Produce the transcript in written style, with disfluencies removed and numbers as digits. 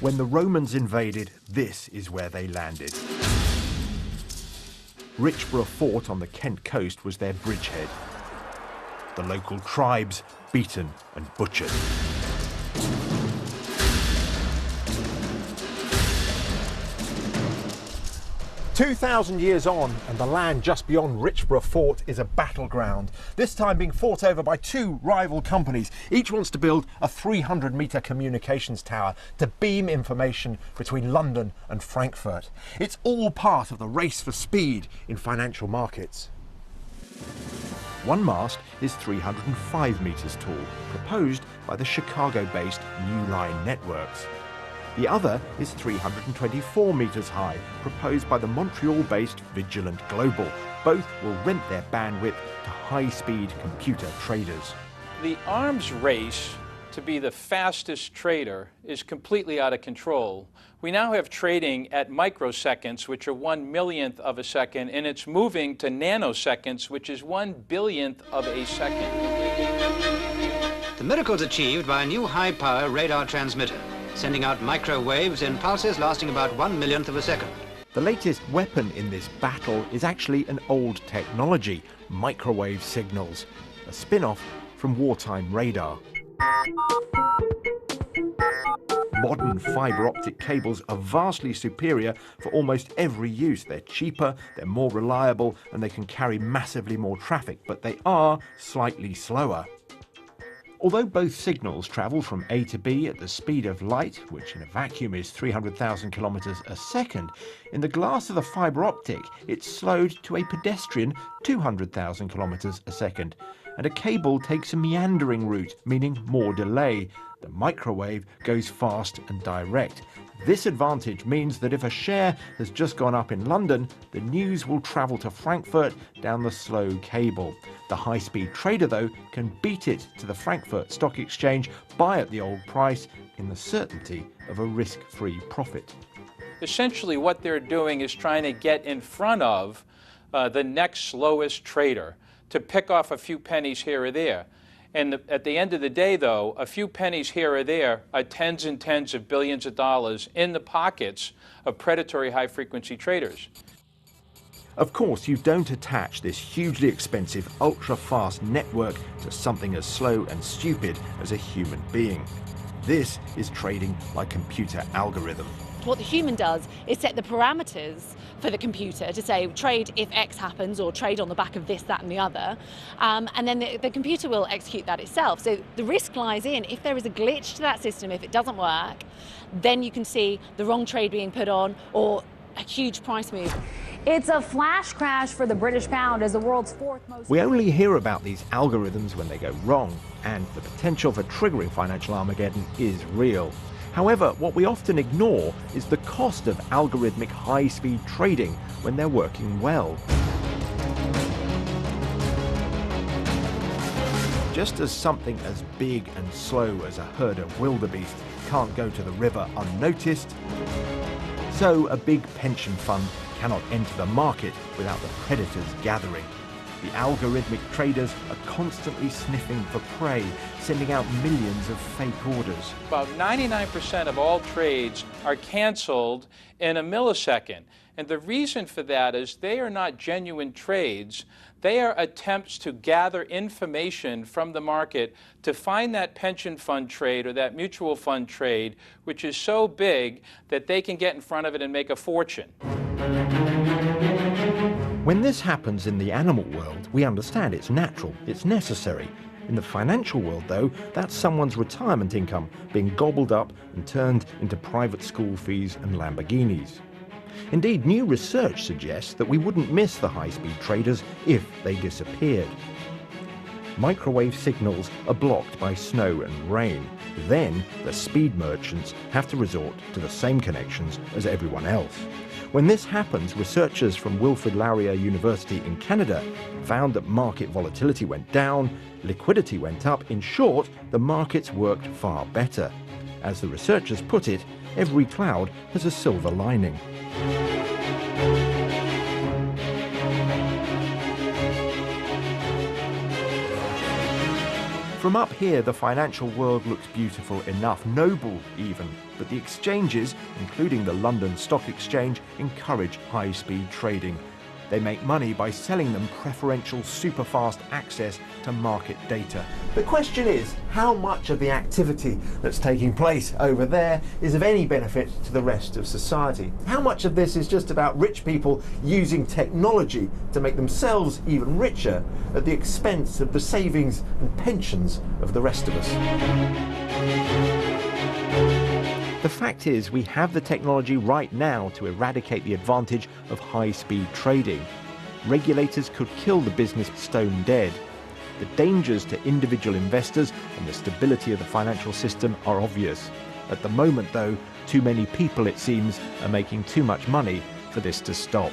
When the Romans invaded, this is where they landed. Richborough Fort on the Kent coast was their bridgehead. The local tribes beaten and butchered. 2,000 years on, and the land just beyond Richborough Fort is a battleground, this time being fought over by two rival companies. Each wants to build a 300-metre communications tower to beam information between London and Frankfurt. It's all part of the race for speed in financial markets. One mast is 305 metres tall, proposed by the Chicago-based New Line Networks. The other is 324 metres high, proposed by the Montreal-based Vigilant Global. Both will rent their bandwidth to high-speed computer traders. The arms race to be the fastest trader is completely out of control. We now have trading at microseconds, which are 1/1,000,000th of a second, and it's moving to nanoseconds, which is 1/1000,000th of a second. The miracle's achieved by a new high-power radar transmitter, sending out microwaves in pulses lasting about 1/1,000,000th of a second. The latest weapon in this battle is actually an old technology, microwave signals, a spin-off from wartime radar. Modern fibre optic cables are vastly superior for almost every use. They're cheaper, they're more reliable, and they can carry massively more traffic, but they are slightly slower. Although both signals travel from A to B at the speed of light, which in a vacuum is 300,000 kilometres a second, in the glass of the fibre optic it's slowed to a pedestrian 200,000 kilometres a second. And a cable takes a meandering route, meaning more delay. The microwave goes fast and direct. This advantage means that if a share has just gone up in London, the news will travel to Frankfurt down the slow cable. The high-speed trader, though, can beat it to the Frankfurt Stock Exchange, buy at the old price, in the certainty of a risk-free profit. Essentially what they're doing is trying to get in front of the next slowest trader to pick off a few pennies here or there. And at the end of the day, though, a few pennies here or there are tens and tens of billions of dollars in the pockets of predatory high-frequency traders. Of course, you don't attach this hugely expensive, ultra-fast network to something as slow and stupid as a human being. This is trading by computer algorithm. What the human does is set the parameters for the computer to say trade if X happens or trade on the back of this, that and the other, and then the computer will execute that itself. So the risk lies in if there is a glitch to that system, if it doesn't work, then you can see the wrong trade being put on or a huge price move. It's a flash crash for the British pound as the world's fourth most... We only hear about these algorithms when they go wrong, and the potential for triggering financial Armageddon is real. However, what we often ignore is the cost of algorithmic high-speed trading when they're working well. Just as something as big and slow as a herd of wildebeest can't go to the river unnoticed, so a big pension fund cannot enter the market without the predators gathering. The algorithmic traders are constantly sniffing for prey, sending out millions of fake orders. About 99% of all trades are canceled in a millisecond. And the reason for that is they are not genuine trades. They are attempts to gather information from the market to find that pension fund trade or that mutual fund trade, which is so big that they can get in front of it and make a fortune. When this happens in the animal world, we understand it's natural, it's necessary. In the financial world, though, that's someone's retirement income being gobbled up and turned into private school fees and Lamborghinis. Indeed, new research suggests that we wouldn't miss the high-speed traders if they disappeared. Microwave signals are blocked by snow and rain. Then the speed merchants have to resort to the same connections as everyone else. When this happens, researchers from Wilfrid Laurier University in Canada found that market volatility went down, liquidity went up. In short, the markets worked far better. As the researchers put it, every cloud has a silver lining. From up here, the financial world looks beautiful enough, noble even, but the exchanges, including the London Stock Exchange, encourage high-speed trading. They make money by selling them preferential super-fast access to market data. The question is, how much of the activity that's taking place over there is of any benefit to the rest of society? How much of this is just about rich people using technology to make themselves even richer at the expense of the savings and pensions of the rest of us? The fact is, we have the technology right now to eradicate the advantage of high-speed trading. Regulators could kill the business stone dead. The dangers to individual investors and the stability of the financial system are obvious. At the moment, though, too many people, it seems, are making too much money for this to stop.